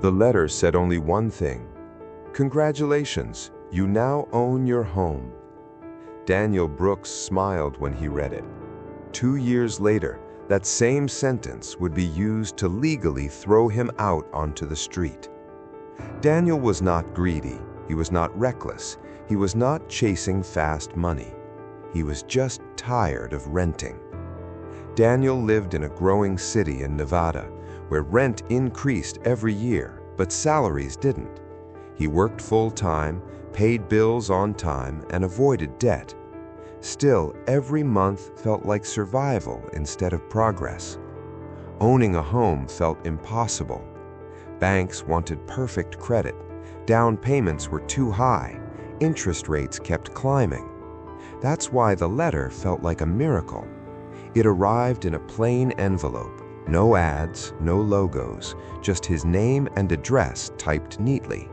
The letter said only one thing: "Congratulations, you now own your home." Daniel Brooks smiled when he read it. 2 years later, that same sentence would be used to legally throw him out onto the street. Daniel was not greedy, he was not reckless, he was not chasing fast money. He was just tired of renting. Daniel lived in a growing city in Nevada, where rent increased every year, but salaries didn't. He worked full-time, paid bills on time, and avoided debt. Still, every month felt like survival instead of progress. Owning a home felt impossible. Banks wanted perfect credit. Down payments were too high. Interest rates kept climbing. That's why the letter felt like a miracle. It arrived in a plain envelope. No ads, no logos, just his name and address typed neatly.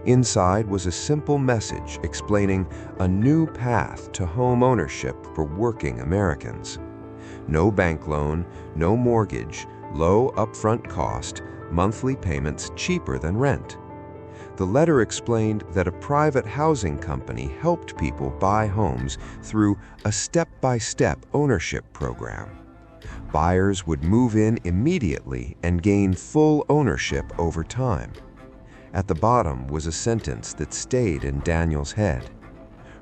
Inside was a simple message explaining a new path to home ownership for working Americans. No bank loan, no mortgage, low upfront cost, monthly payments cheaper than rent. The letter explained that a private housing company helped people buy homes through a step-by-step ownership program. Buyers would move in immediately and gain full ownership over time. At the bottom was a sentence that stayed in Daniel's head: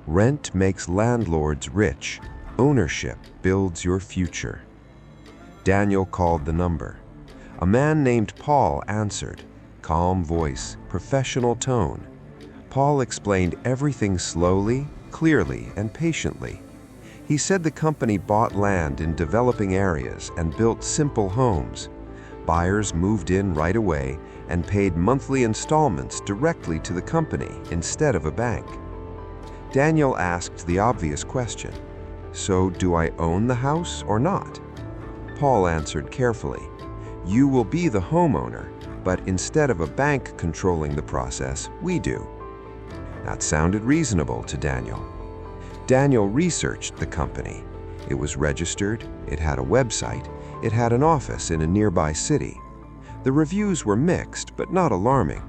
"Rent makes landlords rich. Ownership builds your future." Daniel called the number. A man named Paul answered. Calm voice, professional tone. Paul explained everything slowly, clearly, and patiently. He said the company bought land in developing areas and built simple homes. Buyers moved in right away and paid monthly installments directly to the company instead of a bank. Daniel asked the obvious question: "So do I own the house or not?" Paul answered carefully: "You will be the homeowner, but instead of a bank controlling the process, we do." That sounded reasonable to Daniel. Daniel researched the company. It was registered, it had a website, it had an office in a nearby city. The reviews were mixed, but not alarming.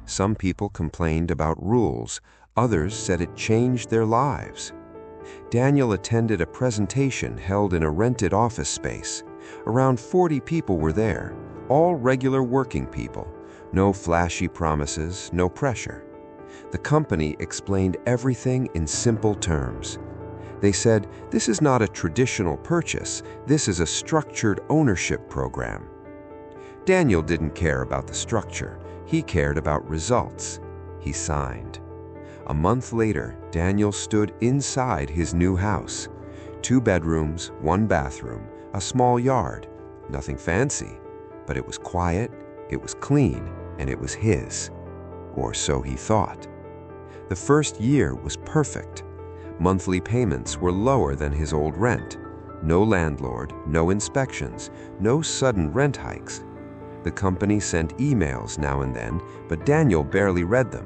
Some people complained about rules, others said it changed their lives. Daniel attended a presentation held in a rented office space. Around 40 people were there, all regular working people. No flashy promises, no pressure. The company explained everything in simple terms. They said, "This is not a traditional purchase, this is a structured ownership program." Daniel didn't care about the structure, he cared about results. He signed. A month later, Daniel stood inside his new house. 2 bedrooms, 1 bathroom, a small yard. Nothing fancy, but it was quiet, it was clean, and it was his. Or so he thought. The first year was perfect. Monthly payments were lower than his old rent. No landlord, no inspections, no sudden rent hikes. The company sent emails now and then, but Daniel barely read them.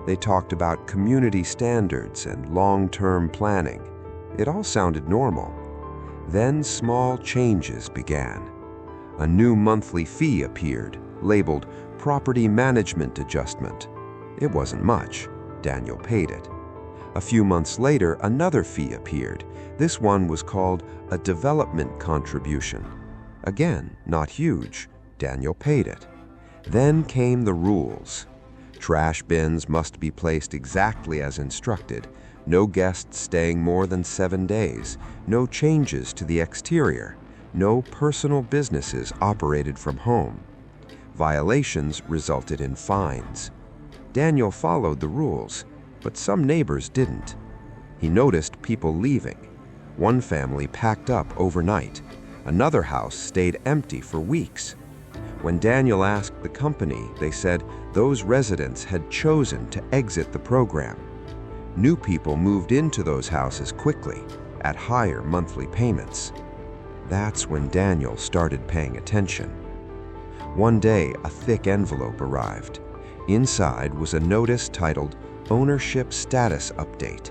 They talked about community standards and long-term planning. It all sounded normal. Then small changes began. A new monthly fee appeared, labeled Property Management Adjustment. It wasn't much. Daniel paid it. A few months later, another fee appeared. This one was called a Development Contribution. Again, not huge. Daniel paid it. Then came the rules. Trash bins must be placed exactly as instructed. No guests staying more than 7 days. No changes to the exterior. No personal businesses operated from home. Violations resulted in fines. Daniel followed the rules, but some neighbors didn't. He noticed people leaving. One family packed up overnight. Another house stayed empty for weeks. When Daniel asked the company, they said those residents had chosen to exit the program. New people moved into those houses quickly, at higher monthly payments. That's when Daniel started paying attention. One day, a thick envelope arrived. Inside was a notice titled Ownership Status Update.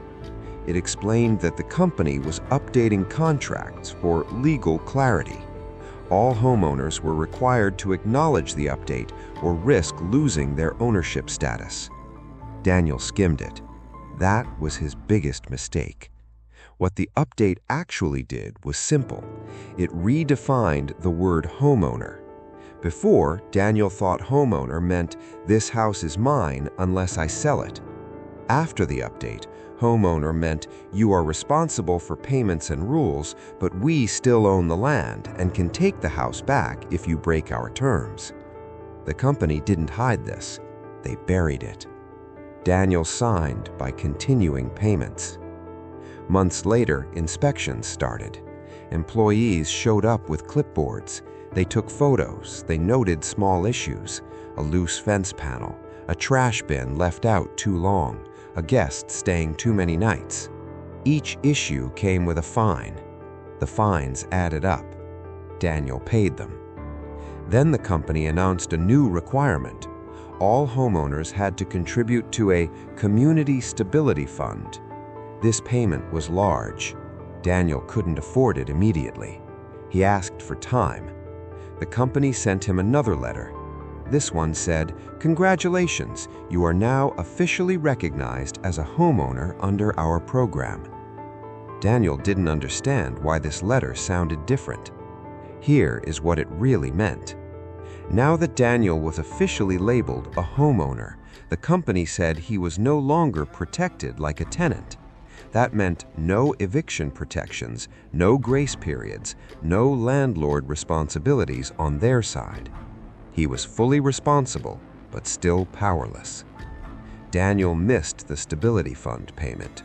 It explained that the company was updating contracts for legal clarity. All homeowners were required to acknowledge the update or risk losing their ownership status. Daniel skimmed it. That was his biggest mistake. What the update actually did was simple. It redefined the word homeowner. Before, Daniel thought homeowner meant this house is mine unless I sell it. After the update, homeowner meant you are responsible for payments and rules, but we still own the land and can take the house back if you break our terms. The company didn't hide this. They buried it. Daniel signed by continuing payments. Months later, inspections started. Employees showed up with clipboards. They took photos. They noted small issues: a loose fence panel, a trash bin left out too long, a guest staying too many nights. Each issue came with a fine. The fines added up. Daniel paid them. Then the company announced a new requirement. All homeowners had to contribute to a community stability fund. This payment was large. Daniel couldn't afford it immediately. He asked for time. The company sent him another letter. This one said, "Congratulations, you are now officially recognized as a homeowner under our program." Daniel didn't understand why this letter sounded different. Here is what it really meant. Now that Daniel was officially labeled a homeowner, the company said he was no longer protected like a tenant. That meant no eviction protections, no grace periods, no landlord responsibilities on their side. He was fully responsible, but still powerless. Daniel missed the stability fund payment.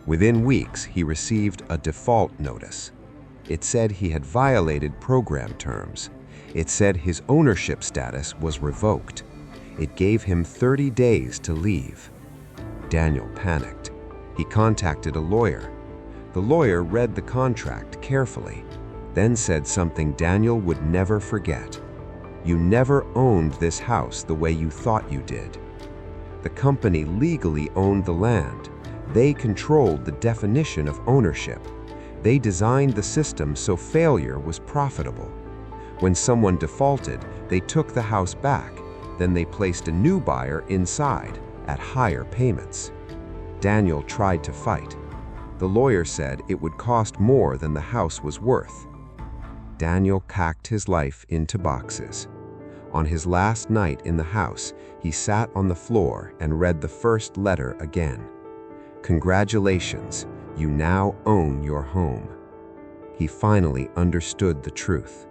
Within weeks, he received a default notice. It said he had violated program terms. It said his ownership status was revoked. It gave him 30 days to leave. Daniel panicked. He contacted a lawyer. The lawyer read the contract carefully, then said something Daniel would never forget. "You never owned this house the way you thought you did." The company legally owned the land. They controlled the definition of ownership. They designed the system so failure was profitable. When someone defaulted, they took the house back. Then they placed a new buyer inside at higher payments. Daniel tried to fight. The lawyer said it would cost more than the house was worth. Daniel packed his life into boxes. On his last night in the house, he sat on the floor and read the first letter again. "Congratulations, you now own your home." He finally understood the truth.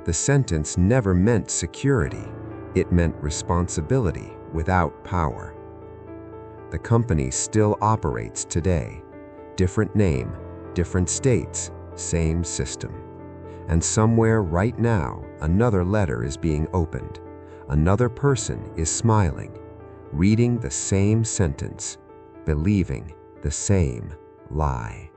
The sentence never meant security. It meant responsibility without power. The company still operates today. Different name, different states, same system. And somewhere right now, another letter is being opened. Another person is smiling, reading the same sentence, believing the same lie.